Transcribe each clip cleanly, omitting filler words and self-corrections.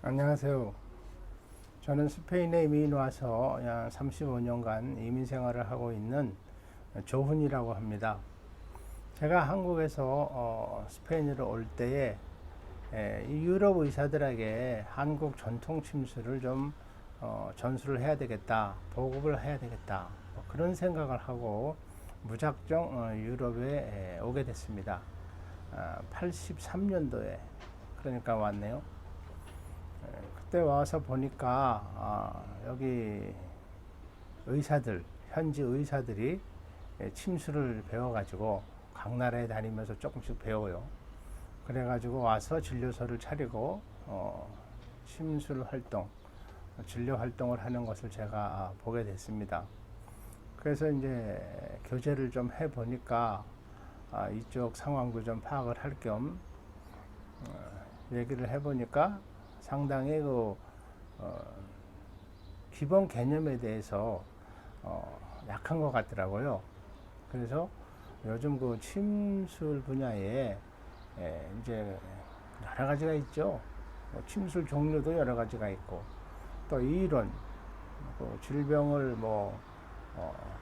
안녕하세요. 저는 스페인에 이민 와서 약 35년간 이민 생활을 하고 있는 조훈이라고 합니다. 제가 한국에서 스페인으로 올 때에 이 유럽 의사들에게 한국 전통 침수를 좀 전수를 해야 되겠다, 보급을 해야 되겠다, 뭐 그런 생각을 하고 무작정 유럽에 오게 됐습니다. 83년도에 그러니까 왔네요. 그때 와서 보니까 여기 의사들, 현지 의사들이 침수를 배워가지고 각 나라에 다니면서 조금씩 배워요. 그래가지고 와서 진료소를 차리고 침술 활동, 진료 활동을 하는 것을 제가 보게 됐습니다. 그래서 이제 교제를 좀 해보니까 이쪽 상황도 좀 파악을 할 겸 얘기를 해보니까 상당히 어, 기본 개념에 대해서 약한 것 같더라고요. 그래서 요즘 침술 분야에 이제 여러 가지가 있죠. 침술 종류도 여러 가지가 있고 또 이론, 질병을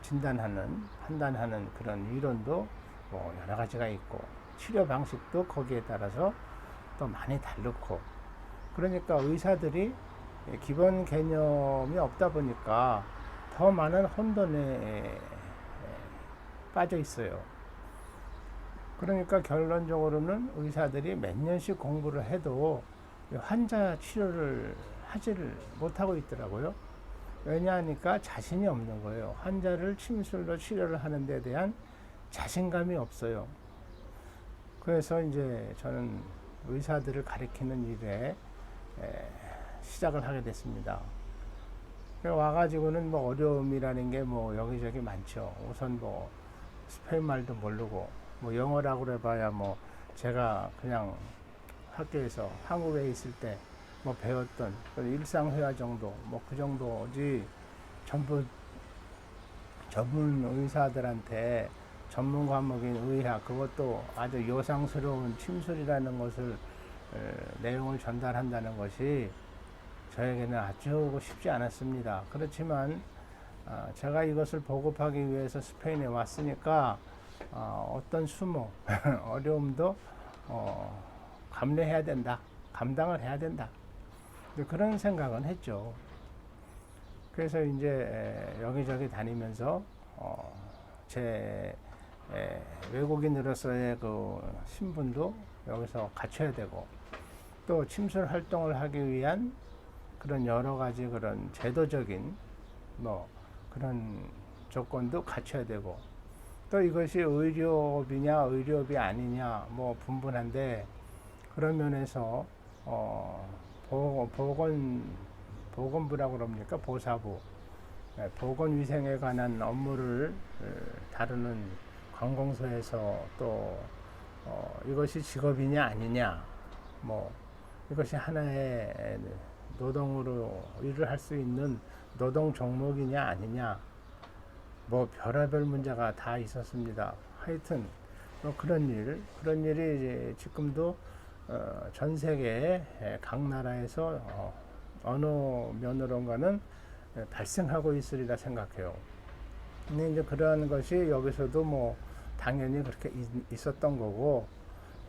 진단하는, 판단하는 그런 이론도 여러 가지가 있고 치료 방식도 거기에 따라서 또 많이 다르고 그러니까 의사들이 기본 개념이 없다 보니까 더 많은 혼돈에 빠져 있어요. 그러니까 결론적으로는 의사들이 몇 년씩 공부를 해도 환자 치료를 하지를 못하고 있더라고요. 왜냐하니까 자신이 없는 거예요. 환자를 침술로 치료를 하는 데 대한 자신감이 없어요. 그래서 이제 저는 의사들을 가리키는 일에 시작을 하게 됐습니다. 와가지고는 어려움이라는 게 여기저기 많죠. 우선 스페인 말도 모르고 영어라고 그래봐야 제가 그냥 학교에서 한국에 있을 때 배웠던 일상회화 정도 그 정도지 전부 전문 의사들한테 전문 과목인 의학 그것도 아주 요상스러운 침술이라는 것을 내용을 전달한다는 것이 저에게는 아주 쉽지 않았습니다. 그렇지만 제가 이것을 보급하기 위해서 스페인에 왔으니까 어떤 수모 어려움도 감내해야 된다, 감당을 해야 된다 그런 생각은 했죠. 그래서 이제 여기저기 다니면서 제 외국인으로서의 신분도 여기서 갖춰야 되고 또 침술 활동을 하기 위한 그런 여러 가지 그런 제도적인 그런 조건도 갖춰야 되고 또 이것이 의료비냐 의료비 아니냐 분분한데 그런 면에서 보건부라고 그럽니까? 보사부 보건위생에 관한 업무를 다루는 관공서에서 또 이것이 직업이냐 아니냐 이것이 하나의 노동으로 일을 할 수 있는 노동 종목이냐 아니냐 별의별 문제가 다 있었습니다. 하여튼 그런 일이 이제 지금도 전 세계 각 나라에서 어느 면으로인가는 발생하고 있으리라 생각해요. 근데 이제 그러한 것이 여기서도 당연히 그렇게 있었던 거고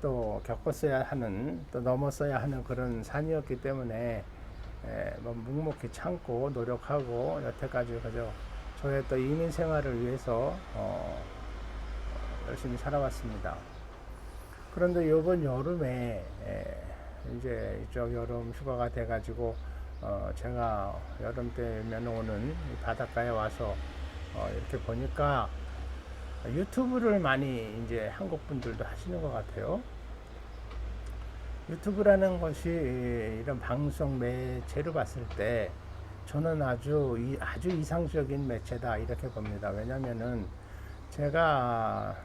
또 겪었어야 하는 또 넘었어야 하는 그런 산이었기 때문에 묵묵히 참고 노력하고 여태까지 그저 저의 또 이민 생활을 위해서 열심히 살아왔습니다. 그런데 이번 여름에 이제 이쪽 여름 휴가가 돼가지고 제가 여름 때면 오는 바닷가에 와서 이렇게 보니까 유튜브를 많이 이제 한국 분들도 하시는 것 같아요. 유튜브라는 것이 이런 방송 매체로 봤을 때 저는 아주 이상적인 매체다 이렇게 봅니다. 왜냐면은 제가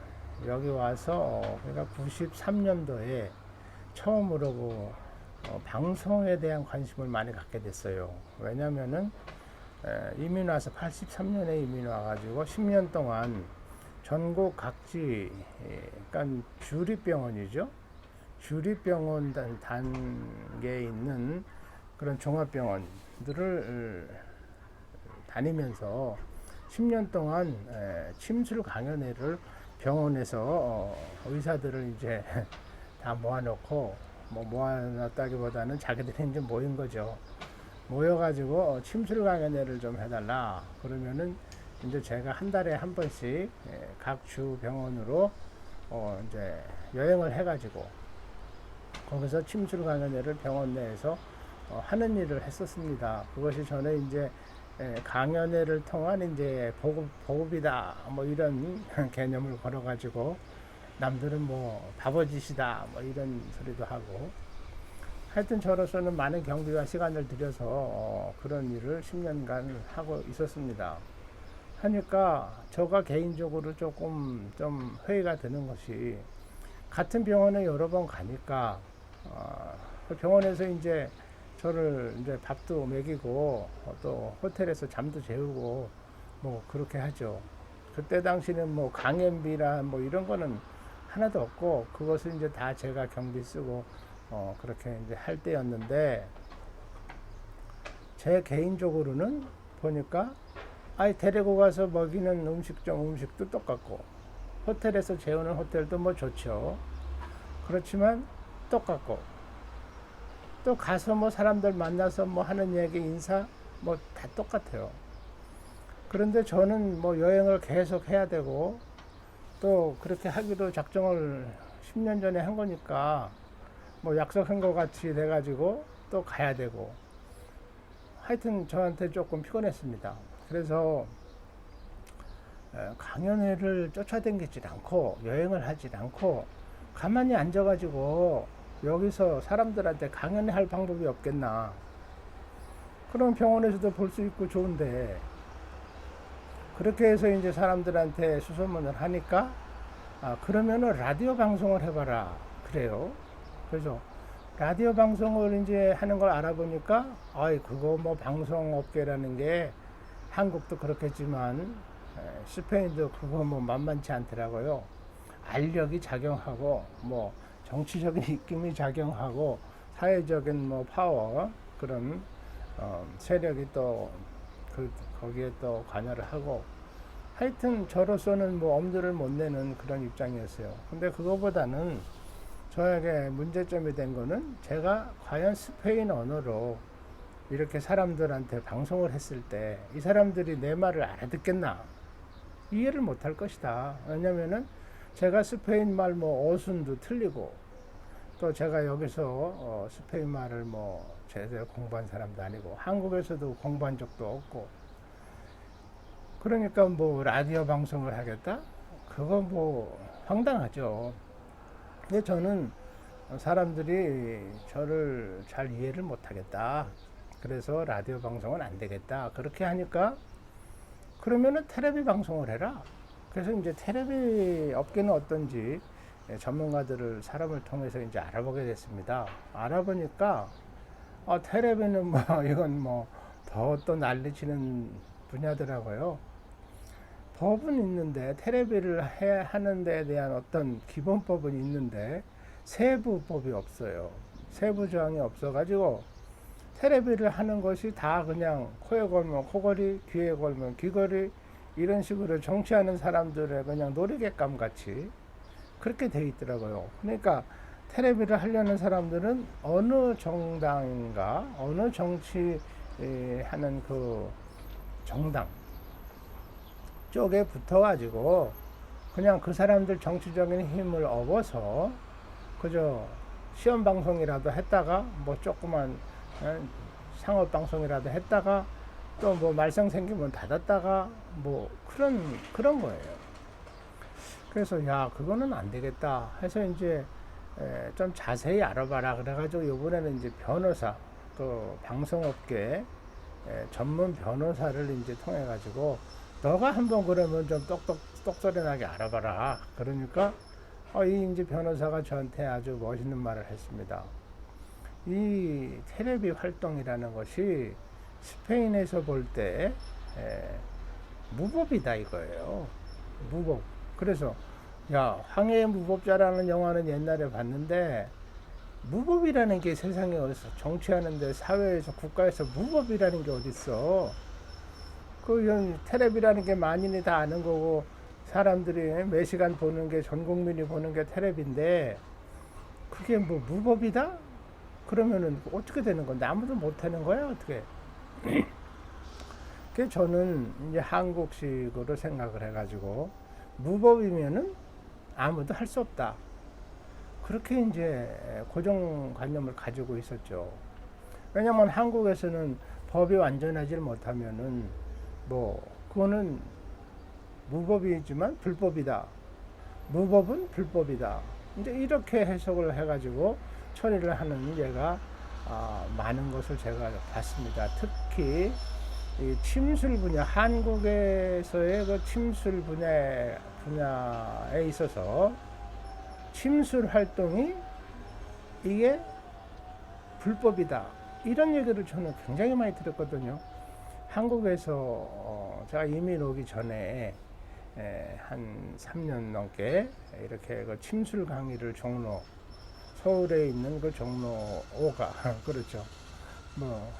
여기 와서 그러니까 93년도에 처음으로 방송에 대한 관심을 많이 갖게 됐어요. 왜냐면은 이민 와서 83년에 이민 와가지고 10년 동안 전국 각지 그러니까 주립병원이죠. 주립병원 단계에 있는 그런 종합병원들을 다니면서 10년 동안 침술 강연회를 병원에서 의사들을 이제 다 모아놓고, 뭐 모아놨다기보다는 자기들이 이제 모인 거죠. 모여가지고 침술 강연회를 좀 해달라. 그러면은 이제 제가 한 달에 한 번씩 각 주 병원으로 이제 여행을 해가지고 거기서 침술 강연회를 병원 내에서 하는 일을 했었습니다. 그것이 저는 이제 강연회를 통한 이제 보급이다, 뭐 이런 개념을 걸어가지고, 남들은 뭐 바보짓이다, 뭐 이런 소리도 하고, 하여튼 저로서는 많은 경비와 시간을 들여서 그런 일을 10년간 하고 있었습니다. 하니까 저가 개인적으로 조금 좀 회의가 되는 것이, 같은 병원에 여러 번 가니까 그 병원에서 이제 저를 이제 밥도 먹이고 또 호텔에서 잠도 재우고 뭐 그렇게 하죠. 그때 당시는 뭐 강연비라 뭐 이런 거는 하나도 없고, 그것을 이제 다 제가 경비 쓰고 그렇게 이제 할 때였는데, 제 개인적으로는 보니까 아이 데리고 가서 먹이는 음식도 똑같고, 호텔에서 재우는 호텔도 뭐 좋죠. 그렇지만 똑같고, 또 가서 뭐 사람들 만나서 뭐 하는 얘기, 인사 뭐 다 똑같아요. 그런데 저는 뭐 여행을 계속 해야 되고, 또 그렇게 하기로 작정을 10년 전에 한 거니까 뭐 약속한 것 같이 돼가지고 또 가야 되고, 하여튼 저한테 조금 피곤했습니다. 그래서 강연회를 쫓아다니지 않고 여행을 하지 않고 가만히 앉아가지고 여기서 사람들한테 강연회 할 방법이 없겠나. 그럼 병원에서도 볼 수 있고 좋은데, 그렇게 해서 이제 사람들한테 수소문을 하니까, 그러면은 라디오 방송을 해봐라. 그래요. 그래서 라디오 방송을 이제 하는 걸 알아보니까, 그거 뭐 방송업계라는 게 한국도 그렇겠지만 스페인도 그거 뭐 만만치 않더라고요. 알력이 작용하고 뭐 정치적인 입김이 작용하고 사회적인 뭐 파워, 그런 세력이 또 거기에 또 관여를 하고, 하여튼 저로서는 뭐 엄두를 못 내는 그런 입장이었어요. 근데 그거보다는 저에게 문제점이 된 거는, 제가 과연 스페인 언어로 이렇게 사람들한테 방송을 했을 때 이 사람들이 내 말을 알아듣겠나, 이해를 못 할 것이다. 왜냐면은 제가 스페인 말 뭐 어순도 틀리고, 또 제가 여기서 스페인 말을 뭐 제대로 공부한 사람도 아니고 한국에서도 공부한 적도 없고, 그러니까 뭐 라디오 방송을 하겠다? 그건 뭐 황당하죠. 근데 저는 사람들이 저를 잘 이해를 못 하겠다. 그래서 라디오 방송은 안 되겠다. 그렇게 하니까, 그러면은 텔레비 방송을 해라. 그래서 이제 텔레비 업계는 어떤지 전문가들을 사람을 통해서 이제 알아보게 됐습니다. 알아보니까 텔레비는 뭐 이건 뭐 더 또 난리치는 분야더라고요. 법은 있는데, 텔레비를 하는 데에 대한 어떤 기본법은 있는데 세부법이 없어요. 세부 조항이 없어가지고 텔레비를 하는 것이 다 그냥 코에 걸면 코걸이, 귀에 걸면 귀걸이, 이런 식으로 정치하는 사람들의 그냥 놀이객감 같이 그렇게 돼 있더라고요. 그러니까 텔레비를 하려는 사람들은 어느 정당인가, 어느 정치 하는 그 정당 쪽에 붙어가지고 그냥 그 사람들 정치적인 힘을 얻어서 그저 시험 방송이라도 했다가 뭐 조그만 상업 방송이라도 했다가 또 뭐 말썽 생기면 닫았다가 뭐 그런 거예요. 그래서 그거는 안 되겠다 해서 이제 좀 자세히 알아봐라 그래가지고 이번에는 이제 변호사, 그 방송업계 전문 변호사를 이제 통해 가지고, 너가 한번 그러면 좀 똑소리 나게 알아봐라. 그러니까 이 이제 변호사가 저한테 아주 멋있는 말을 했습니다. 이 텔레비 활동이라는 것이 스페인에서 볼 때 무법이다 이거예요. 무법. 그래서 황해의 무법자라는 영화는 옛날에 봤는데, 무법이라는 게 세상에 어디서 정치하는데 사회에서 국가에서 무법이라는 게 어딨어. 그 테레비라는 게 만인이 다 아는 거고 사람들이 매 시간 보는 게 전 국민이 보는 게 테레비인데 그게 뭐 무법이다? 그러면은 어떻게 되는 건데 아무도 못 하는 거야 어떻게? 그 저는 이제 한국식으로 생각을 해가지고 무법이면은 아무도 할 수 없다. 그렇게 이제 고정관념을 가지고 있었죠. 왜냐면 한국에서는 법이 완전하지 못하면은 뭐 그거는 무법이지만 불법이다. 무법은 불법이다. 이제 이렇게 해석을 해가지고 처리를 하는 예가 많은 것을 제가 봤습니다. 특히 이 침술 분야, 한국에서의 그 침술 분야에 있어서 침술 활동이 이게 불법이다. 이런 얘기를 저는 굉장히 많이 들었거든요. 한국에서 제가 이민 오기 전에 한 3년 넘게 이렇게 그 침술 강의를 서울에 있는 그 종로 5가 그렇죠. 뭐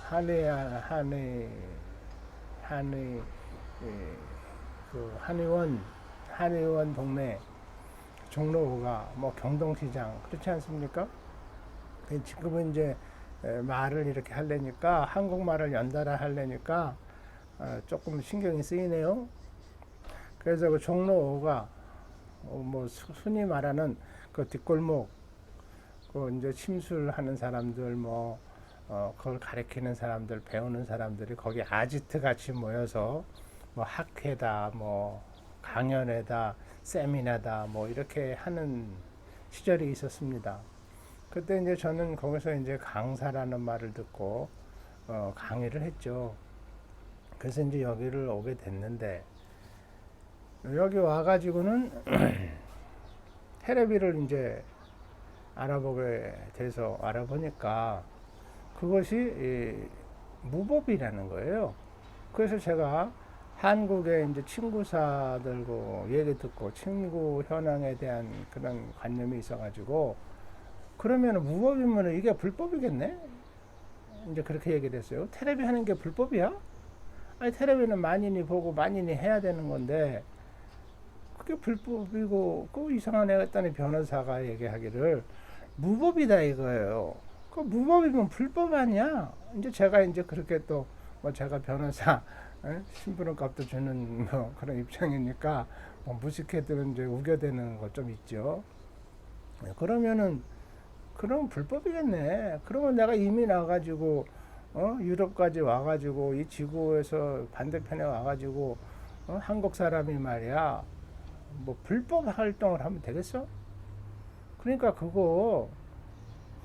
한의원 동네 종로 5가 뭐 경동시장 그렇지 않습니까? 지금은 이제 말을 이렇게 하려니까 한국말을 연달아 하려니까 조금 신경이 쓰이네요. 그래서 그 종로 5가 뭐 순히 말하는 그 뒷골목 그 이제 침술하는 사람들 그걸 가르치는 사람들 배우는 사람들이 거기 아지트 같이 모여서 뭐 학회다 뭐 강연회다 세미나다 뭐 이렇게 하는 시절이 있었습니다. 그때 이제 저는 거기서 이제 강사라는 말을 듣고 강의를 했죠. 그래서 이제 여기를 오게 됐는데 여기 와가지고는 테레비를 이제 알아보게 돼서 알아보니까 그것이 무법이라는 거예요. 그래서 제가 한국의 이제 친구사들고 얘기 듣고 친구 현황에 대한 그런 관념이 있어가지고 그러면 무법이면 이게 불법이겠네? 이제 그렇게 얘기를 했어요. 테레비 하는 게 불법이야? 아니 테레비는 만인이 보고 만인이 해야 되는 건데 그게 불법이고 그 이상한 애가 있다니 변호사가 얘기하기를 무법이다 이거예요. 그 무법이면 불법 아니야? 이제 제가 이제 그렇게 또 뭐 제가 변호사 신분은 값도 주는 뭐 그런 입장이니까 뭐 무식해들은 이제 우겨대는 거 좀 있죠. 그러면은 그럼 불법이겠네. 그러면 내가 이미 나가지고 유럽까지 와가지고 이 지구에서 반대편에 와가지고 한국 사람이 말이야 뭐 불법 활동을 하면 되겠어? 그러니까 그거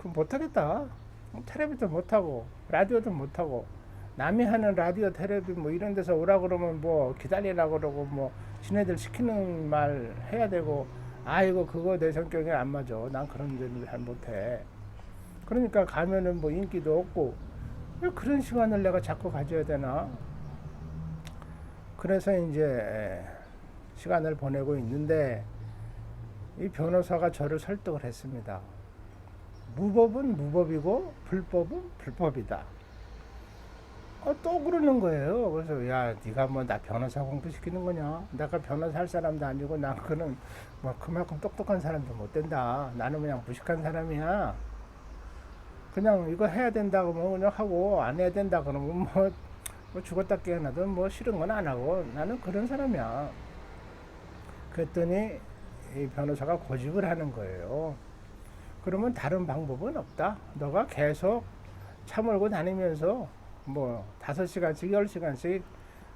못하겠다. 텔레비도 못하고 라디오도 못하고 남이 하는 라디오 텔레비 뭐 이런 데서 오라 그러면 뭐 기다리라 그러고 뭐 지네들 시키는 말 해야 되고 아이고 그거 내 성격에 안 맞아. 난 그런 데는 잘 못해. 그러니까 가면은 뭐 인기도 없고 왜 그런 시간을 내가 자꾸 가져야 되나? 그래서 이제 시간을 보내고 있는데 이 변호사가 저를 설득을 했습니다. 무법은 무법이고 불법은 불법이다. 또 그러는 거예요. 그래서 야 네가 뭐 나 변호사 공부시키는 거냐? 내가 변호사 할 사람도 아니고 난 그는 뭐 그만큼 똑똑한 사람도 못 된다. 나는 그냥 무식한 사람이야. 그냥 이거 해야 된다고 뭐 그냥 하고 안 해야 된다 그러면 뭐 죽었다 깨어나든 뭐 싫은 건 안 하고 나는 그런 사람이야. 그랬더니 이 변호사가 고집을 하는 거예요. 그러면 다른 방법은 없다. 너가 계속 차 몰고 다니면서 뭐 5시간씩 10시간씩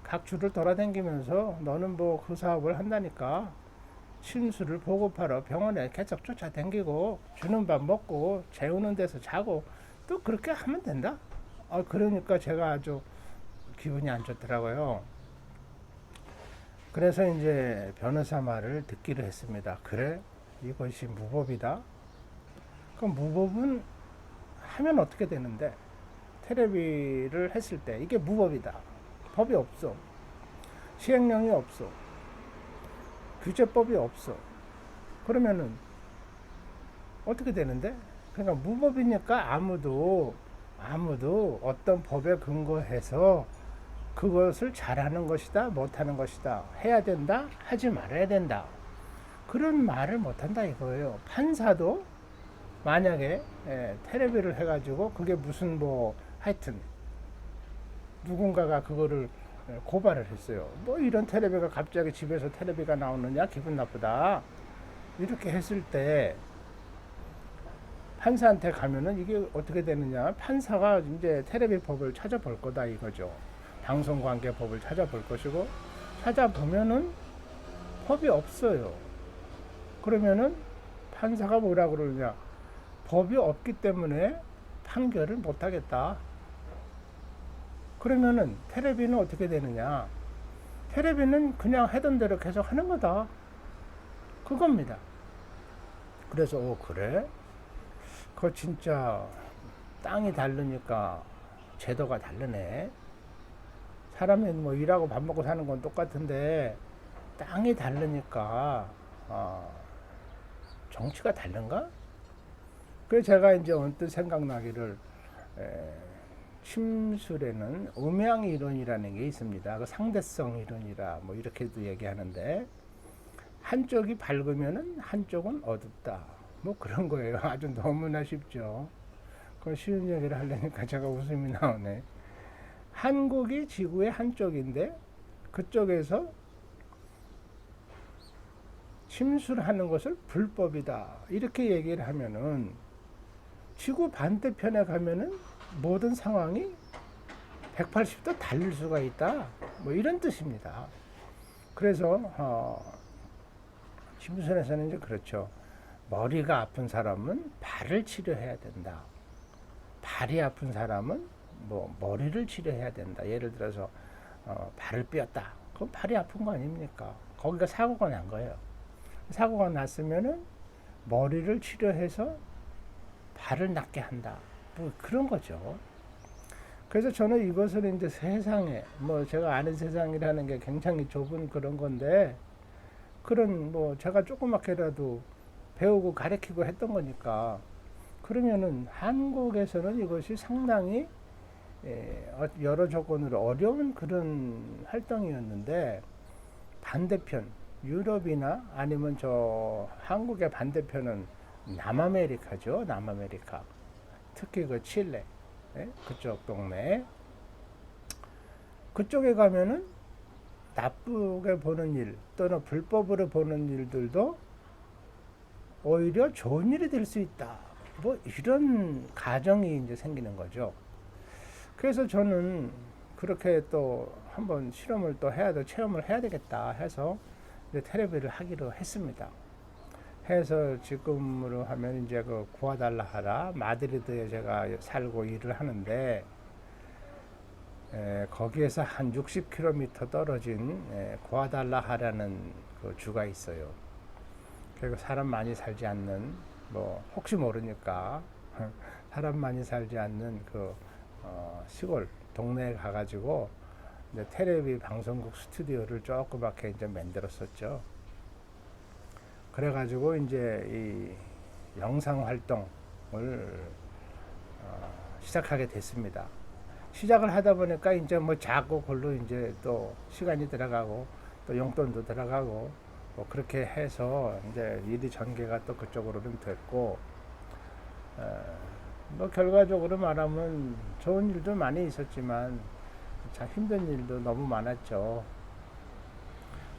각 주를 돌아다니면서 너는 뭐 그 사업을 한다니까 침수를 보급하러 병원에 계속 쫓아다니고 주는 밥 먹고 재우는 데서 자고 또 그렇게 하면 된다. 그러니까 제가 아주 기분이 안 좋더라고요. 그래서 이제 변호사 말을 듣기로 했습니다. 그래? 이것이 무법이다? 그럼 무법은 하면 어떻게 되는데? 테레비를 했을 때 이게 무법이다. 법이 없어. 시행령이 없어. 규제법이 없어. 그러면은 어떻게 되는데? 그러니까 무법이니까 아무도 어떤 법에 근거해서 그것을 잘하는 것이다, 못하는 것이다, 해야 된다, 하지 말아야 된다, 그런 말을 못한다 이거예요. 판사도 만약에 테레비를 해가지고 그게 무슨 뭐 하여튼 누군가가 그거를 고발을 했어요. 뭐 이런 테레비가 갑자기 집에서 테레비가 나오느냐, 기분 나쁘다, 이렇게 했을 때 판사한테 가면은 이게 어떻게 되느냐, 판사가 이제 테레비 법을 찾아볼 거다 이거죠. 방송관계법을 찾아볼 것이고, 찾아보면은 법이 없어요. 그러면은 판사가 뭐라 그러느냐, 법이 없기 때문에 판결을 못 하겠다. 그러면은 테레비는 어떻게 되느냐, 테레비는 그냥 하던 대로 계속 하는 거다, 그겁니다. 그래서 그래? 그거 진짜 땅이 다르니까 제도가 다르네. 사람이 뭐 일하고 밥 먹고 사는 건 똑같은데 땅이 다르니까 정치가 다른가? 그래서 제가 이제 언뜻 생각나기를, 심술에는 음양 이론이라는 게 있습니다. 그 상대성 이론이라 뭐 이렇게도 얘기하는데, 한쪽이 밝으면은 한쪽은 어둡다, 뭐 그런 거예요. 아주 너무나 쉽죠. 그 쉬운 얘기를 하려니까 제가 웃음이 나오네. 한국이 지구의 한쪽인데 그쪽에서 침술하는 것을 불법이다, 이렇게 얘기를 하면은 지구 반대편에 가면은 모든 상황이 180도 달릴 수가 있다, 뭐 이런 뜻입니다. 그래서 침술에서는 이제 그렇죠. 머리가 아픈 사람은 발을 치료해야 된다. 발이 아픈 사람은 뭐 머리를 치료해야 된다. 예를 들어서 발을 삐었다. 그럼 발이 아픈 거 아닙니까? 거기가 사고가 난 거예요. 사고가 났으면은 머리를 치료해서 발을 낫게 한다, 뭐 그런 거죠. 그래서 저는 이것을 이제 세상에, 뭐 제가 아는 세상이라는 게 굉장히 좁은 그런 건데, 그런 뭐 제가 조그맣게라도 배우고 가르치고 했던 거니까, 그러면은 한국에서는 이것이 상당히 여러 조건으로 어려운 그런 활동이었는데, 반대편 유럽이나 아니면 저 한국의 반대편은 남아메리카죠. 남아메리카, 특히 그 칠레, 그쪽 동네, 그쪽에 가면은 나쁘게 보는 일 또는 불법으로 보는 일들도 오히려 좋은 일이 될 수 있다, 뭐 이런 가정이 이제 생기는 거죠. 그래서 저는 그렇게 또 한번 실험을 또 해야 돼, 체험을 해야 되겠다 해서 이제 테레비를 하기로 했습니다. 해서 지금으로 하면 이제 그 구아달라하라, 마드리드에 제가 살고 일을 하는데, 거기에서 한 60km 떨어진 구아달라하라는 그 주가 있어요. 그리고 사람 많이 살지 않는, 뭐 혹시 모르니까 사람 많이 살지 않는 그 시골 동네에 가가지고 이제 테레비 방송국 스튜디오를 조그맣게 이제 만들었었죠. 그래가지고 이제 이 영상 활동을 시작하게 됐습니다. 시작을 하다 보니까 이제 뭐 자꾸 그걸로 이제 또 시간이 들어가고 또 용돈도 들어가고 뭐 그렇게 해서 이제 일이 전개가 또 그쪽으로는 됐고, 뭐 결과적으로 말하면 좋은 일도 많이 있었지만 참 힘든 일도 너무 많았죠.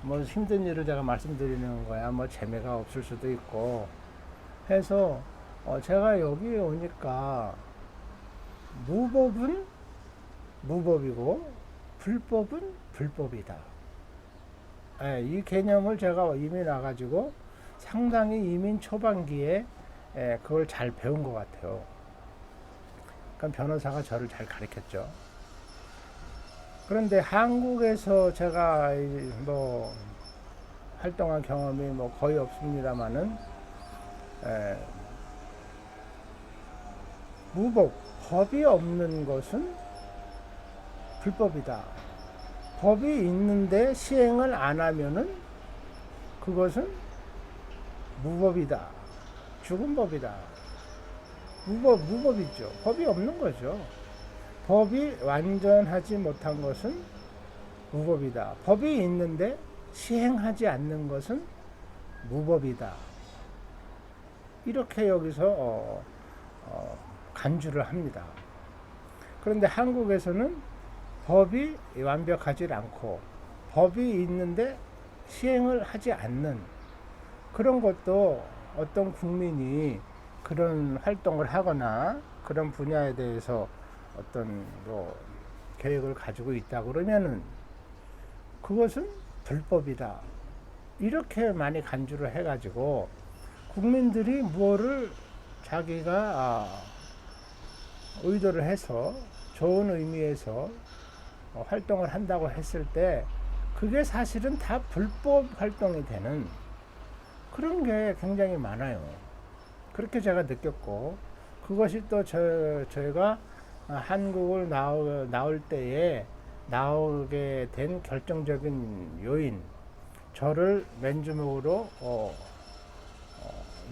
뭐 힘든 일을 제가 말씀드리는 거야 뭐 재미가 없을 수도 있고 해서, 제가 여기 오니까 무법은 무법이고 불법은 불법이다, 이 개념을 제가 이민 와가지고 상당히 이민 초반기에 그걸 잘 배운 것 같아요. 그러니까 변호사가 저를 잘 가르쳤죠. 그런데 한국에서 제가 뭐 활동한 경험이 뭐 거의 없습니다만은, 무법, 법이 없는 것은 불법이다. 법이 있는데 시행을 안 하면은 그것은 무법이다, 죽은 법이다, 무법이죠. 법이 없는 거죠. 법이 완전하지 못한 것은 무법이다. 법이 있는데 시행하지 않는 것은 무법이다. 이렇게 여기서 간주를 합니다. 그런데 한국에서는 법이 완벽하지 않고 법이 있는데 시행을 하지 않는 그런 것도 어떤 국민이 그런 활동을 하거나 그런 분야에 대해서 어떤 뭐 계획을 가지고 있다 그러면은 그것은 불법이다. 이렇게 많이 간주를 해가지고 국민들이 뭐를 자기가 의도를 해서 좋은 의미에서 활동을 한다고 했을 때 그게 사실은 다 불법 활동이 되는 그런 게 굉장히 많아요. 그렇게 제가 느꼈고 그것이 또 저희가 한국을 나올 때에 나오게 된 결정적인 요인, 저를 맨주먹으로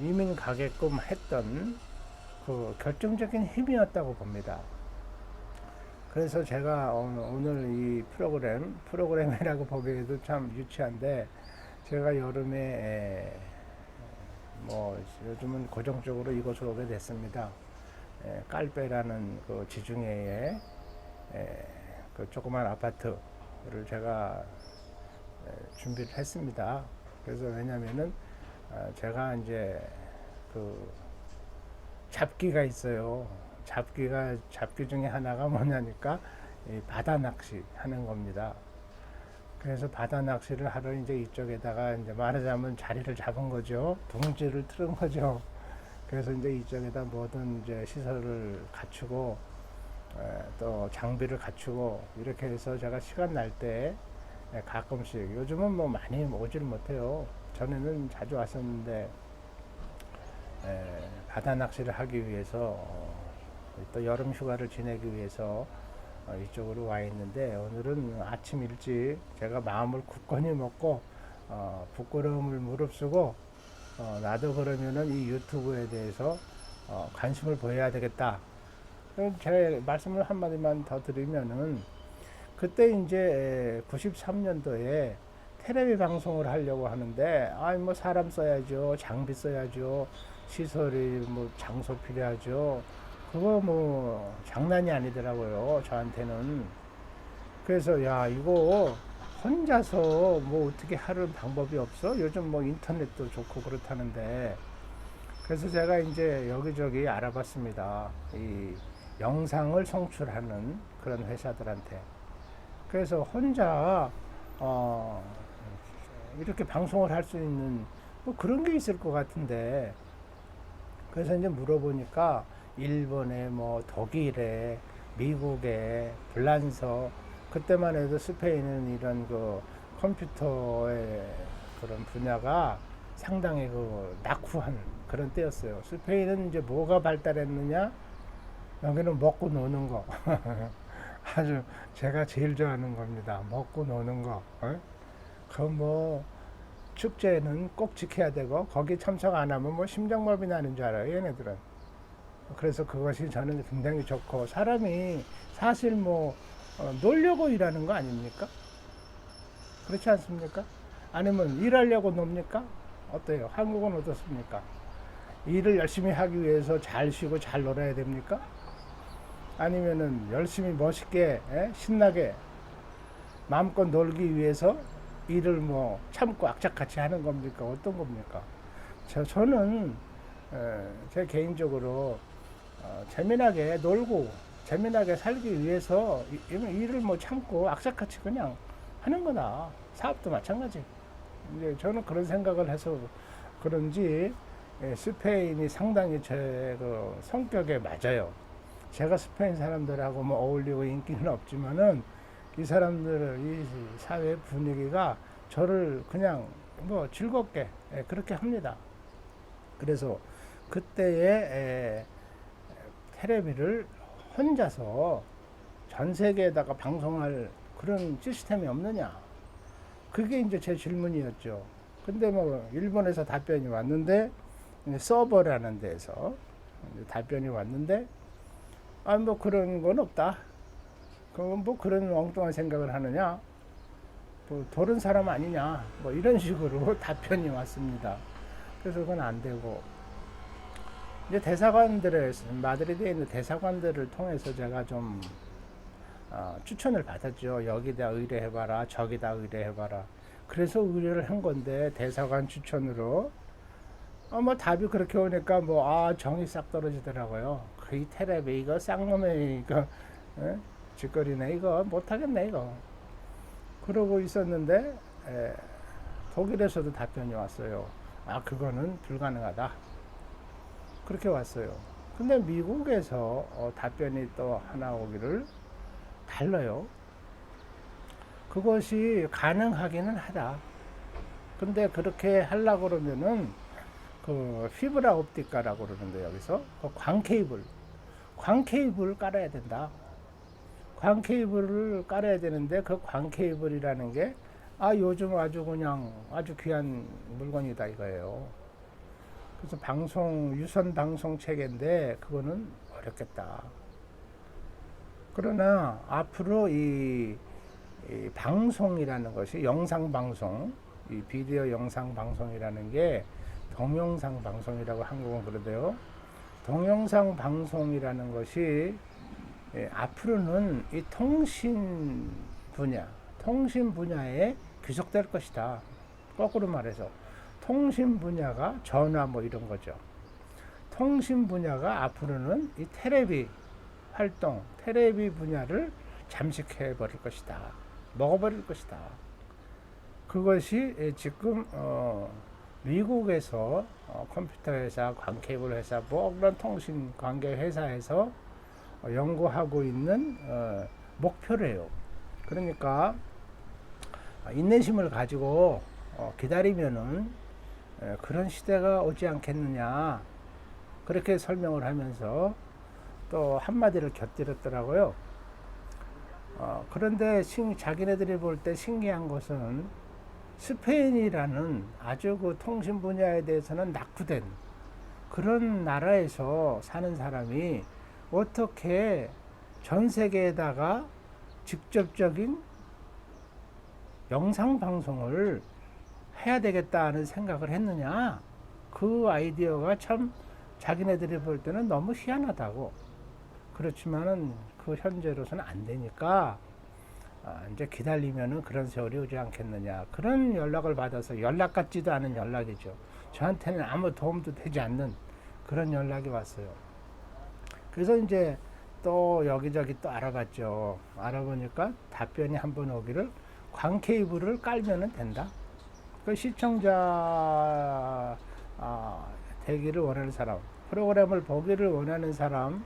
이민 가게끔 했던 그 결정적인 힘이었다고 봅니다. 그래서 제가 오늘 이 프로그램이라고 보기에도 참 유치한데, 제가 여름에 뭐 요즘은 고정적으로 이곳으로 오게 됐습니다. 깔배라는 그 지중해에 그 조그만 아파트를 제가 준비를 했습니다. 그래서 왜냐면은 제가 이제 그 잡기가 있어요. 잡기 중에 하나가 뭐냐니까 이 바다 낚시 하는 겁니다. 그래서 바다 낚시를 하러 이제 이쪽에다가 이제 말하자면 자리를 잡은 거죠. 둥지를 틀은 거죠. 그래서 이제 이쪽에다 모든 이제 시설을 갖추고 또 장비를 갖추고 이렇게 해서 제가 시간 날 때 가끔씩, 요즘은 뭐 많이 오질 못해요. 전에는 자주 왔었는데 바다 낚시를 하기 위해서 또 여름 휴가를 지내기 위해서 이쪽으로 와 있는데, 오늘은 아침 일찍 제가 마음을 굳건히 먹고 부끄러움을 무릅쓰고 나도 그러면은 이 유튜브에 대해서 관심을 보여야 되겠다. 제 말씀을 한마디만 더 드리면은, 그때 이제 93년도에 텔레비 방송을 하려고 하는데, 뭐 사람 써야죠, 장비 써야죠, 시설이 뭐 장소 필요하죠. 그거 뭐 장난이 아니더라고요, 저한테는. 그래서 야, 이거 혼자서 뭐 어떻게 하는 방법이 없어? 요즘 뭐 인터넷도 좋고 그렇다는데. 그래서 제가 이제 여기저기 알아봤습니다. 이 영상을 송출하는 그런 회사들한테. 그래서 혼자 이렇게 방송을 할 수 있는 뭐 그런 게 있을 것 같은데, 그래서 이제 물어보니까 일본에 뭐 독일에 미국에 불란서, 그때만 해도 스페인은 이런 그 컴퓨터의 그런 분야가 상당히 그 낙후한 그런 때였어요. 스페인은 이제 뭐가 발달했느냐? 여기는 먹고 노는 거. 아주 제가 제일 좋아하는 겁니다. 먹고 노는 거. 그 뭐 축제는 꼭 지켜야 되고, 거기 참석 안 하면 뭐 심장마비 나는 줄 알아요, 얘네들은. 그래서 그것이 저는 굉장히 좋고, 사람이 사실 뭐 놀려고 일하는 거 아닙니까? 그렇지 않습니까? 아니면 일하려고 놉니까? 어때요? 한국은 어떻습니까? 일을 열심히 하기 위해서 잘 쉬고 잘 놀아야 됩니까? 아니면은 열심히 멋있게 신나게 마음껏 놀기 위해서 일을 뭐 참고 악착같이 하는 겁니까? 어떤 겁니까? 저는 제 개인적으로 재미나게 놀고 재미나게 살기 위해서 일을 뭐 참고 악착같이 그냥 하는 거다. 사업도 마찬가지. 이제 저는 그런 생각을 해서 그런지 스페인이 상당히 제 그 성격에 맞아요. 제가 스페인 사람들하고 뭐 어울리고 인기는 없지만은 이 사람들, 이 사회 분위기가 저를 그냥 뭐 즐겁게 그렇게 합니다. 그래서 그때의 텔레비를 혼자서 전 세계에다가 방송할 그런 시스템이 없느냐. 그게 이제 제 질문이었죠. 근데 뭐 일본에서 답변이 왔는데, 서버라는 데서 답변이 왔는데, 뭐 그런 건 없다. 그건 뭐 그런 엉뚱한 생각을 하느냐? 뭐 도른 사람 아니냐? 뭐 이런 식으로 답변이 왔습니다. 그래서 그건 안 되고, 이제 대사관들의, 마드리드에 있는 대사관들을 통해서 제가 좀 추천을 받았죠. 여기다 의뢰해봐라, 저기다 의뢰해봐라. 그래서 의뢰를 한 건데, 대사관 추천으로 뭐 답이 그렇게 오니까 정이 싹 떨어지더라고요. 이 테레비 이거 쌍놈의 이거 짓거리네, 이거 못하겠네 이거. 그러고 있었는데 독일에서도 답변이 왔어요. 그거는 불가능하다. 그렇게 왔어요. 근데 미국에서 답변이 또 하나 오기를 달라요. 그것이 가능하기는 하다. 근데 그렇게 하려고 그러면은 그 피브라 옵티카라고 그러는데, 여기서 그 광 케이블 깔아야 된다. 광 케이블을 깔아야 되는데, 그 광 케이블이라는 게 요즘 아주 그냥 아주 귀한 물건이다 이거예요. 그래서 유선 방송 체계인데 그거는 어렵겠다. 그러나 앞으로 이 방송이라는 것이, 영상 방송, 이 비디오 영상 방송이라는 게 동영상 방송이라고 한국은 그러대요. 동영상 방송이라는 것이 앞으로는 이 통신 분야에 귀속될 것이다. 거꾸로 말해서 통신 분야가 전화 뭐 이런 거죠. 통신 분야가 앞으로는 이 테레비 활동, 테레비 분야를 잠식해 버릴 것이다. 먹어버릴 것이다. 그것이 지금 미국에서 컴퓨터 회사, 광케이블 회사, 뭐 그런 통신 관계 회사에서 연구하고 있는 목표래요. 그러니까 인내심을 가지고 기다리면은 그런 시대가 오지 않겠느냐, 그렇게 설명을 하면서 또 한마디를 곁들였더라고요. 그런데 자기네들이 볼 때 신기한 것은, 스페인이라는 아주 그 통신 분야에 대해서는 낙후된 그런 나라에서 사는 사람이 어떻게 전 세계에다가 직접적인 영상 방송을 해야 되겠다는 생각을 했느냐. 그 아이디어가 참 자기네들이 볼 때는 너무 희한하다고. 그렇지만은 그 현재로서는 안 되니까 이제 기다리면은 그런 세월이 오지 않겠느냐, 그런 연락을 받아서, 연락 같지도 않은 연락이죠. 저한테는 아무 도움도 되지 않는 그런 연락이 왔어요. 그래서 이제 또 여기저기 또 알아봤죠. 알아보니까 답변이 한 번 오기를, 광 케이블을 깔면은 된다. 그 시청자 되기를 원하는 사람, 프로그램을 보기를 원하는 사람,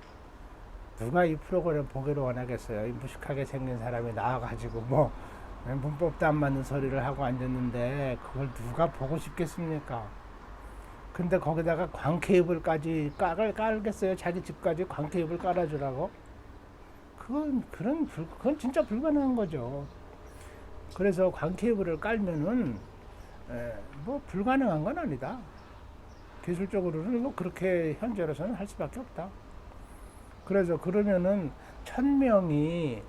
누가 이 프로그램 보기를 원하겠어요? 이 무식하게 생긴 사람이 나와가지고 문법도 안 맞는 소리를 하고 앉았는데 그걸 누가 보고 싶겠습니까? 근데 거기다가 광 케이블까지 깔겠어요? 자기 집까지 광 케이블 깔아주라고? 그건 진짜 불가능한 거죠. 그래서 광 케이블을 깔면은 불가능한 건 아니다. 기술적으로는 그렇게 현재로서는 할 수밖에 없다. 그래서 그러면은 1000명이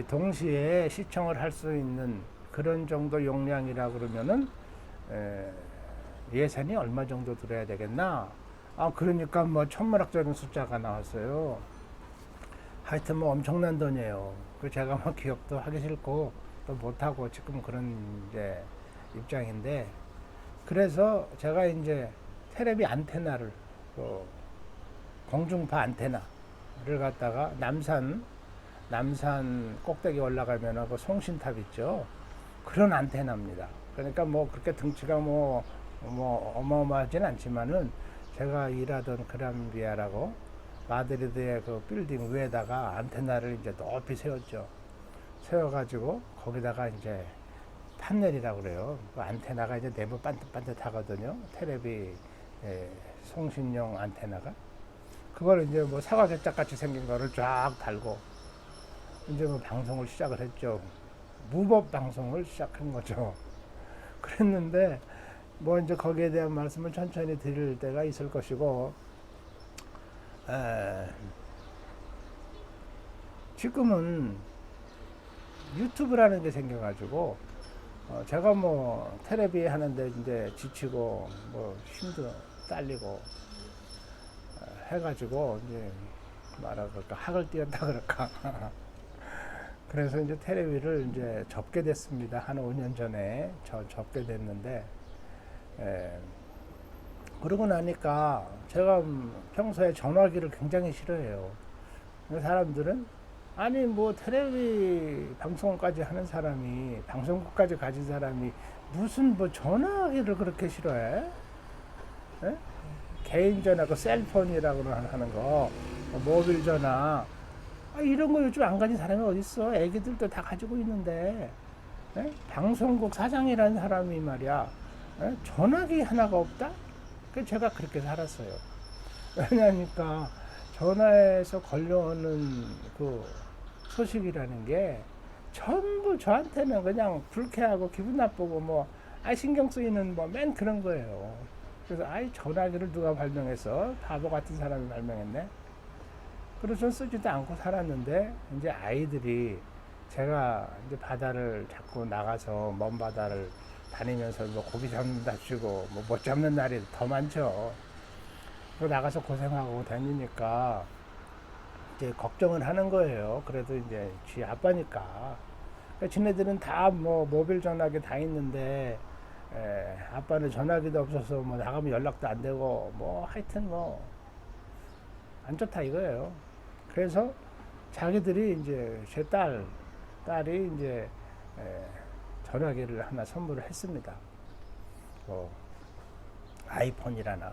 동시에 시청을 할 수 있는 그런 정도 용량이라 그러면은 예산이 얼마 정도 들어야 되겠나? 그러니까 천문학적인 숫자가 나왔어요. 하여튼 엄청난 돈이에요. 그 제가 기억도 하기 싫고 또 못하고 지금 그런 이제 입장인데, 그래서 제가 이제 테레비 안테나를, 공중파 안테나를 갖다가 남산 꼭대기 올라가면 그 송신탑 있죠. 그런 안테나입니다. 그러니까 그렇게 등치가 어마어마하진 않지만은, 제가 일하던 그람비아라고 마드리드의 그 빌딩 위에다가 안테나를 이제 높이 세웠죠. 세워가지고 거기다가 이제 판넬이라고 그래요. 그 안테나가 이제 내부 반듯반듯하거든요. 테레비 송신용 안테나가. 그걸 이제 사과 개짝 같이 생긴 거를 쫙 달고 이제 방송을 시작을 했죠. 무법 방송을 시작한 거죠. 그랬는데 이제 거기에 대한 말씀을 천천히 드릴 때가 있을 것이고, 에, 지금은 유튜브라는 게 생겨가지고 제가 뭐 테레비 하는데 이제 지치고 뭐 힘도 딸리고 해가지고 이제 뭐라 그럴까 학을 띄었다 그럴까 그래서 이제 테레비를 이제 접게 됐습니다. 한 5년 전에 접게 됐는데 그러고 나니까 제가 평소에 전화기를 굉장히 싫어해요. 사람들은 아니 뭐 테레비 방송까지 하는 사람이 방송국까지 가진 사람이 무슨 뭐 전화기를 그렇게 싫어해? 에? 개인 전화 그 셀폰이라고 하는 거 모빌 전화 이런 거 요즘 안 가진 사람이 어디 있어? 애기들도 다 가지고 있는데 방송국 사장이라는 사람이 말이야 전화기 하나가 없다? 제가 그렇게 살았어요. 왜냐니까 전화에서 걸려오는 그 소식이라는 게 전부 저한테는 그냥 불쾌하고 기분 나쁘고 뭐 신경 쓰이는 뭐 맨 그런 거예요. 그래서 전화기를 누가 발명해서 바보 같은 사람이 발명했네. 그래서 쓰지도 않고 살았는데 이제 아이들이 제가 이제 바다를 자꾸 나가서 먼 바다를 다니면서 뭐 고기 잡는다 치고 뭐 못 잡는 날이 더 많죠. 나가서 고생하고 다니니까 이제 걱정을 하는 거예요. 그래도 이제 지 아빠니까. 그러니까 지네들은 다 뭐 모빌 전화기 다 있는데 아빠는 전화기도 없어서 뭐 나가면 연락도 안 되고 뭐 하여튼 뭐 안 좋다 이거예요. 그래서 자기들이 이제 제 딸이 이제 전화기를 하나 선물을 했습니다. 아이폰이라나.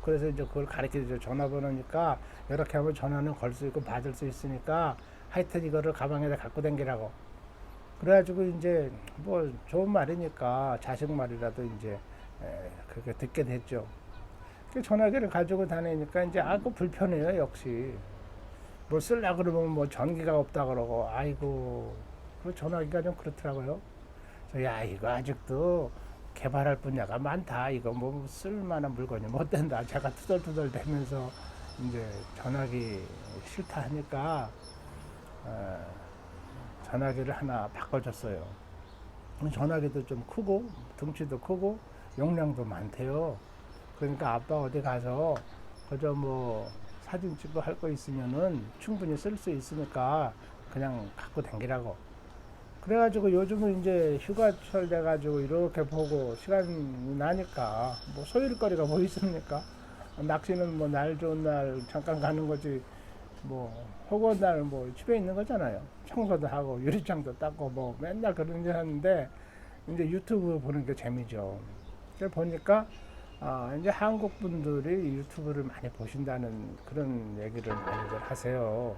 그래서 이제 그걸 가르쳐줘. 전화번호니까 이렇게 하면 전화는 걸 수 있고 받을 수 있으니까 하여튼 이거를 가방에다 갖고 다니라고. 그래가지고 이제 뭐 좋은 말이니까 자식 말이라도 이제 그렇게 듣게 됐죠. 전화기를 가지고 다니니까 이제 그 불편해요. 역시 뭐 쓸라 그러면 뭐 전기가 없다 그러고 아이고 그 전화기가 좀 그렇더라고요. 야 이거 아직도 개발할 분야가 많다. 이거 뭐 쓸만한 물건이 못 된다. 제가 투덜투덜 대면서 이제 전화기 싫다 하니까 전화기를 하나 바꿔줬어요. 전화기도 좀 크고 덩치도 크고 용량도 많대요. 그러니까 아빠 어디 가서 그저 뭐 사진 찍고 할 거 있으면은 충분히 쓸 수 있으니까 그냥 갖고 다니라고. 그래가지고 요즘은 이제 휴가철 돼가지고 이렇게 보고 시간이 나니까 뭐 소일거리가 뭐 있습니까? 낚시는 뭐 날 좋은 날 잠깐 가는 거지 뭐 허구한 날 뭐 집에 있는 거잖아요. 청소도 하고 유리창도 닦고 뭐 맨날 그런 일 하는데 이제 유튜브 보는 게 재미죠. 그래 보니까 이제 한국 분들이 유튜브를 많이 보신다는 그런 얘기를 많이들 하세요.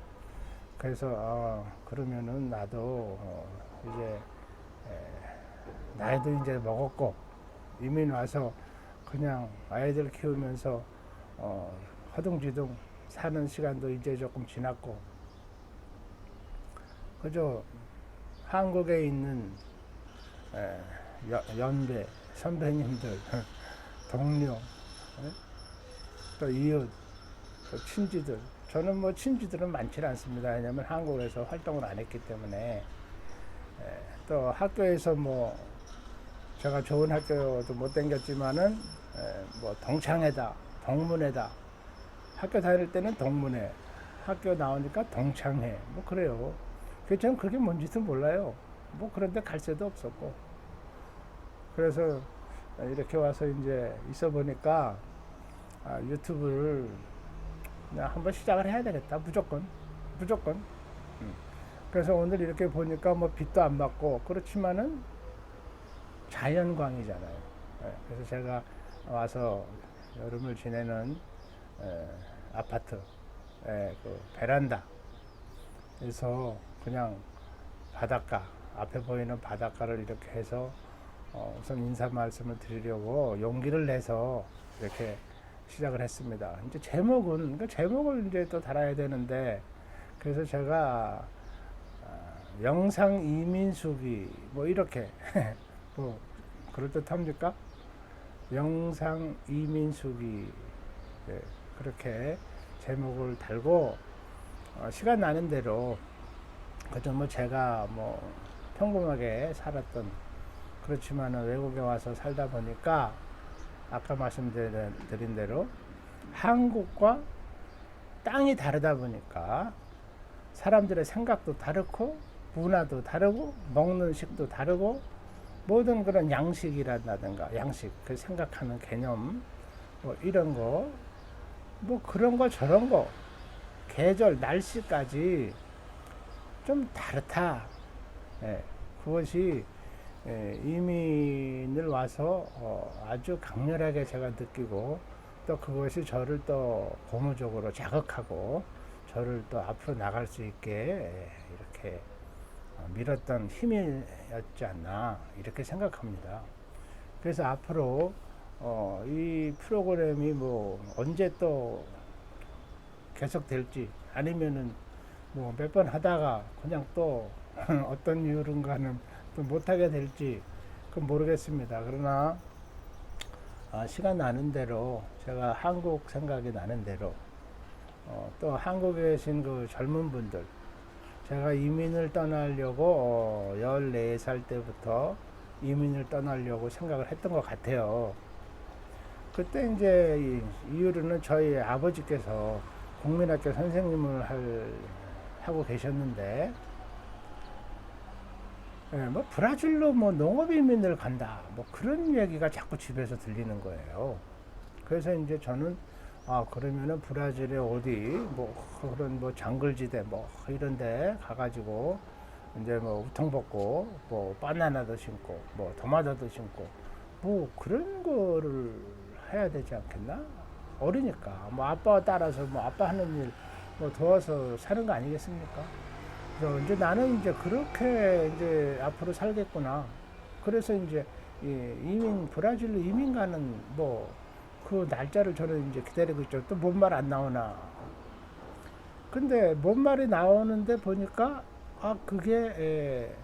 그래서 그러면은 나도 이제 나이도 이제 먹었고 이민 와서 그냥 아이들 키우면서 허둥지둥 사는 시간도 이제 조금 지났고 그저 한국에 있는 연배 선배님들 동료 또 이웃 또 친지들 저는 뭐 친지들은 많지 않습니다. 왜냐하면 한국에서 활동을 안 했기 때문에 또 학교에서 뭐 제가 좋은 학교도 못 다녔지만은 뭐 동창회다 동문회다 학교 다닐 때는 동문회 학교 나오니까 동창회 뭐 그래요. 그래서 저는 그게 뭔지도 몰라요. 뭐 그런데 갈 새도 없었고 그래서 이렇게 와서 이제 있어 보니까 유튜브를 그냥 한번 시작을 해야 되겠다. 무조건. 그래서 오늘 이렇게 보니까 뭐 빛도 안 받고 그렇지만은 자연광이잖아요. 그래서 제가 와서 여름을 지내는 아파트 그 베란다에서 그냥 바닷가 앞에 보이는 바닷가를 이렇게 해서 우선 인사 말씀을 드리려고 용기를 내서 이렇게 시작을 했습니다. 이제 제목은 제목을 이제 또 달아야 되는데 그래서 제가 영상 이민수기 뭐 이렇게 뭐 그럴듯합니까? 영상 이민수기 그렇게 제목을 달고 시간 나는 대로 그저 뭐 제가 뭐 평범하게 살았던, 그렇지만 외국에 와서 살다 보니까 아까 말씀드린 대로 한국과 땅이 다르다 보니까 사람들의 생각도 다르고 문화도 다르고 먹는 식도 다르고 모든 그런 양식이라든가 양식, 그 생각하는 개념 뭐 이런 거, 뭐 그런 거 저런 거, 계절 날씨까지 좀 다르다. 예, 그것이 이민을 와서 아주 강렬하게 제가 느끼고, 또 그것이 저를 또 고무적으로 자극하고 저를 또 앞으로 나갈 수 있게 이렇게 밀었던 힘이었지 않나 이렇게 생각합니다. 그래서 앞으로 이 프로그램이 뭐 언제 또 계속될지, 아니면은 뭐 몇 번 하다가 그냥 또 어떤 이유로인가는 또 못하게 될지 그건 모르겠습니다. 그러나 시간 나는 대로, 제가 한국 생각이 나는 대로, 또 한국에 계신 그 젊은 분들, 제가 이민을 떠나려고 14살 때부터 이민을 떠나려고 생각을 했던 것 같아요. 그때 이제 이유로는 저희 아버지께서 국민학교 선생님을 하고 계셨는데, 뭐 브라질로 뭐 농업 이민을 간다, 뭐 그런 얘기가 자꾸 집에서 들리는 거예요. 그래서 이제 저는 그러면은 브라질에 어디 뭐 그런 뭐 장글지대 뭐 이런데 가가지고 이제 뭐 우통 벗고 뭐 바나나도 심고 뭐 토마토도 심고 뭐 그런 거를 해야 되지 않겠나? 어리니까 뭐 아빠와 따라서 뭐 아빠 하는 일 뭐 도와서 사는 거 아니겠습니까? 그래서 이제 나는 이제 그렇게 이제 앞으로 살겠구나. 그래서 이제 브라질로 이민 가는 뭐 그 날짜를 저는 이제 기다리고 있죠. 또 뭔 말 안 나오나. 근데 뭔 말이 나오는데 보니까 그게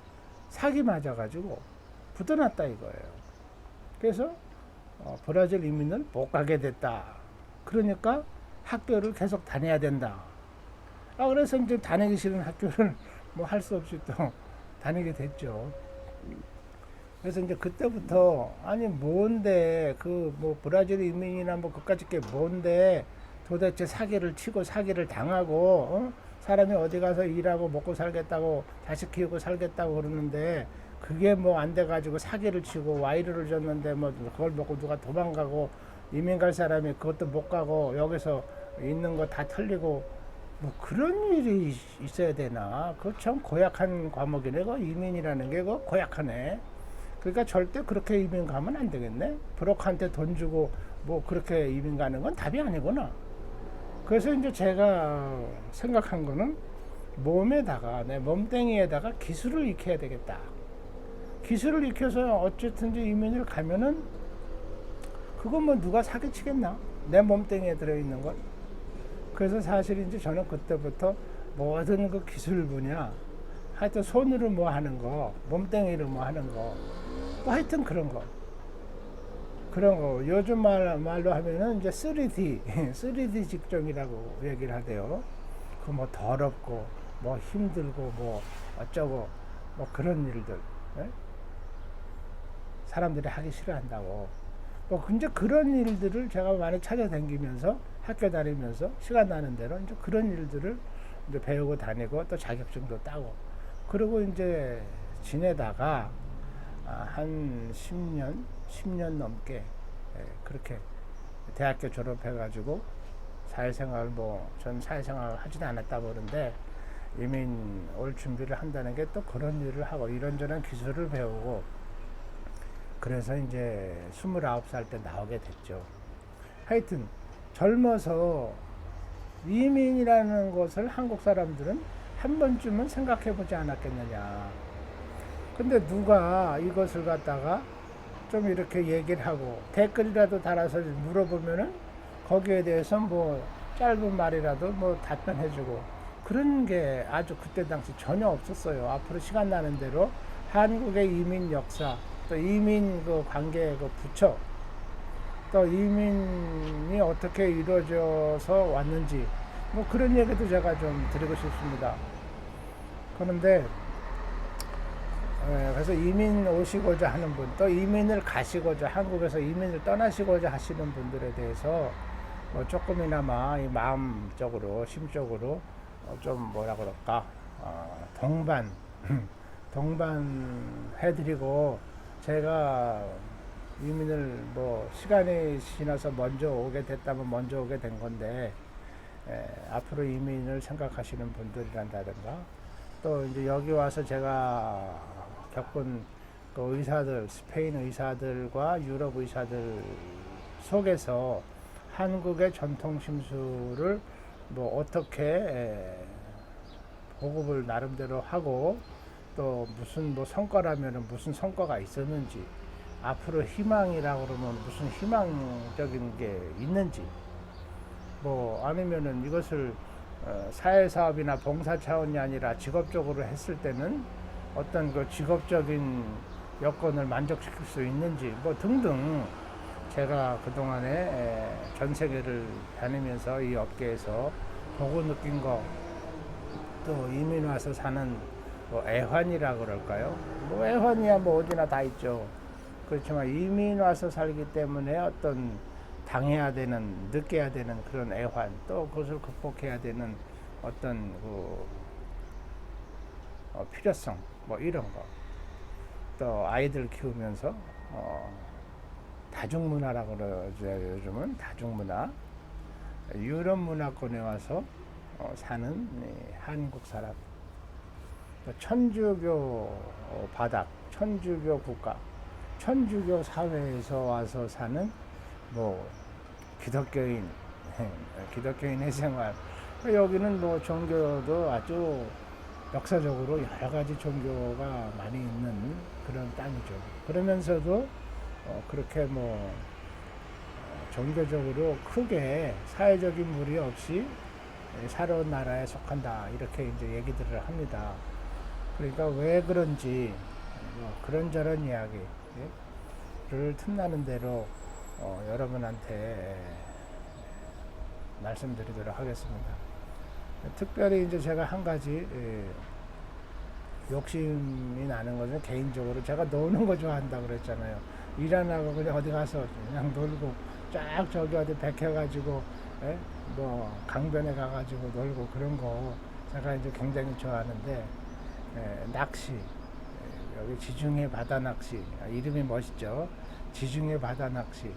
사기 맞아가지고 붙어놨다 이거예요. 그래서 브라질 이민을 못 가게 됐다. 그러니까 학교를 계속 다녀야 된다. 그래서 이제 다니기 싫은 학교를 뭐 할 수 없이 또 다니게 됐죠. 그래서 이제 그때부터 아니 뭔데 그 뭐 브라질 이민이나 뭐 그까짓 게 뭔데 도대체 사기를 치고 사기를 당하고 사람이 어디 가서 일하고 먹고 살겠다고 자식 키우고 살겠다고 그러는데 그게 뭐 안 돼가지고 사기를 치고 와이르를 줬는데 뭐 그걸 먹고 누가 도망가고 이민 갈 사람이 그것도 못 가고 여기서 있는 거 다 털리고 뭐 그런 일이 있어야 되나? 그 참 고약한 과목이네. 그 이민이라는 게 그 고약하네. 그러니까 절대 그렇게 이민 가면 안 되겠네. 브로커한테 돈 주고 뭐 그렇게 이민 가는 건 답이 아니구나. 그래서 이제 제가 생각한 거는 몸에다가 내 몸뚱이에다가 기술을 익혀야 되겠다. 기술을 익혀서 어쨌든지 이민을 가면은 그건 뭐 누가 사기치겠나? 내 몸뚱이에 들어있는 걸. 그래서 사실 이제 저는 그때부터 모든 그 기술 분야, 하여튼 손으로 뭐 하는 거, 몸뚱이로 뭐 하는 거, 뭐 하여튼 그런 거. 요즘 말로 하면은 이제 3D 직종이라고 얘기를 하대요. 그 뭐 더럽고, 뭐 힘들고, 뭐 어쩌고, 뭐 그런 일들. 예? 사람들이 하기 싫어한다고. 뭐 이제 그런 일들을 제가 많이 찾아다니면서 학교 다니면서 시간 나는 대로 이제 그런 일들을 이제 배우고 다니고 또 자격증도 따고 그리고 이제 지내다가 한 10년 넘게 그렇게 대학교 졸업해가지고 사회생활 전 사회생활 하지도 않았다고 그러는데 이민 올 준비를 한다는 게 또 그런 일을 하고 이런저런 기술을 배우고 그래서 이제 29살 때 나오게 됐죠. 하여튼 젊어서 이민이라는 것을 한국 사람들은 한 번쯤은 생각해 보지 않았겠느냐. 근데 누가 이것을 갖다가 좀 이렇게 얘기를 하고 댓글이라도 달아서 물어보면은 거기에 대해서 뭐 짧은 말이라도 뭐 답변해 주고 그런 게 아주 그때 당시 전혀 없었어요. 앞으로 시간 나는 대로 한국의 이민 역사, 또 이민 그 관계 그 부처, 또 이민이 어떻게 이루어져서 왔는지 뭐 그런 얘기도 제가 좀 드리고 싶습니다. 그런데 그래서 이민 오시고자 하는 분, 또 이민을 가시고자, 한국에서 이민을 떠나시고자 하시는 분들에 대해서 뭐 조금이나마 이 마음적으로, 심적으로 좀 뭐라 그럴까, 동반, 동반해드리고, 제가 이민을 뭐 시간이 지나서 먼저 오게 됐다면 먼저 오게 된 건데, 앞으로 이민을 생각하시는 분들이란다든가, 또 이제 여기 와서 제가 겪은 그 의사들, 스페인 의사들과 유럽 의사들 속에서 한국의 전통 심술을 뭐 어떻게 보급을 나름대로 하고, 또 무슨 뭐 성과라면 무슨 성과가 있었는지, 앞으로 희망이라고 그러면 무슨 희망적인 게 있는지, 뭐 아니면은 이것을 사회사업이나 봉사 차원이 아니라 직업적으로 했을 때는 어떤 그 직업적인 여건을 만족시킬 수 있는지, 뭐 등등, 제가 그동안에 전 세계를 다니면서 이 업계에서 보고 느낀 거, 또 이민 와서 사는 뭐 애환이라 그럴까요? 뭐 애환이야 뭐 어디나 다 있죠. 그렇지만 이민 와서 살기 때문에 어떤 당해야 되는, 느껴야 되는 그런 애환, 또 그것을 극복해야 되는 어떤 그 필요성, 뭐 이런 거, 또 아이들 키우면서 다중문화라고 그러죠. 요즘은 다중문화, 유럽 문화권에 와서 사는 한국 사람, 천주교 바닥, 천주교 국가, 천주교 사회에서 와서 사는 뭐 기독교인, 기독교인의 생활. 여기는 뭐 종교도 아주 역사적으로 여러 가지 종교가 많이 있는 그런 땅이죠. 그러면서도 그렇게 뭐 종교적으로 크게 사회적인 무리 없이 살아온 나라에 속한다, 이렇게 이제 얘기들을 합니다. 그러니까 왜 그런지 뭐 그런저런 이야기를 틈나는 대로 여러분한테 말씀드리도록 하겠습니다. 특별히 이제 제가 한 가지 욕심이 나는 것은, 개인적으로 제가 노는 거 좋아한다고 그랬잖아요. 일 안 하고 그냥 어디 가서 그냥 놀고, 쫙 저기 어디 백혀가지고 뭐 강변에 가가지고 놀고, 그런 거 제가 이제 굉장히 좋아하는데, 낚시, 여기 지중해 바다 낚시, 이름이 멋있죠. 지중해 바다 낚시.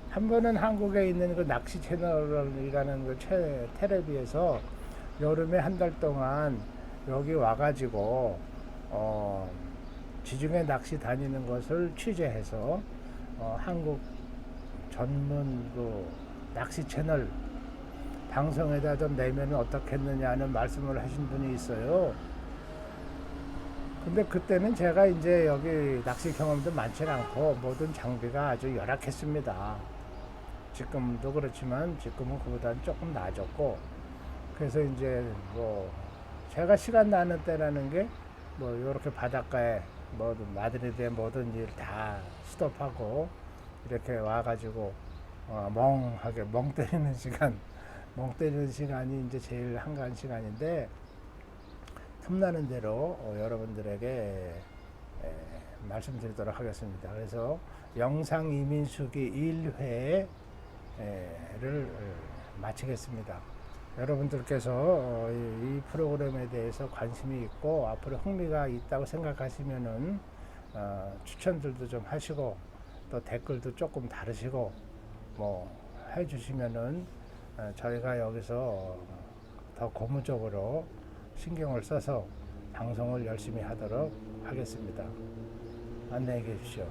한 번은 한국에 있는 그 낚시 채널이라는 그 텔레비에서 여름에 한 달 동안 여기 와가지고 지중해 낚시 다니는 것을 취재해서 한국 전문 그 낚시 채널 방송에다 좀 내면 어떻겠느냐는 말씀을 하신 분이 있어요. 근데 그때는 제가 이제 여기 낚시 경험도 많지 않고 모든 장비가 아주 열악했습니다. 지금도 그렇지만 지금은 그보다는 조금 나아졌고, 그래서 이제 뭐 제가 시간 나는 때라는 게 뭐 이렇게 바닷가에 뭐든 마드리드의 모든 일 다 스톱하고 이렇게 와가지고 멍하게 멍 때리는 시간, 멍 때리는 시간이 이제 제일 한가한 시간인데, 틈나는 대로 여러분들에게 말씀드리도록 하겠습니다. 그래서 영상 이민수기 1회를 마치겠습니다. 여러분들께서 이 프로그램에 대해서 관심이 있고 앞으로 흥미가 있다고 생각하시면은 추천들도 좀 하시고, 또 댓글도 조금 다르시고 뭐 해주시면은 저희가 여기서 더 고무적으로 신경을 써서 방송을 열심히 하도록 하겠습니다. 안녕히 계십시오.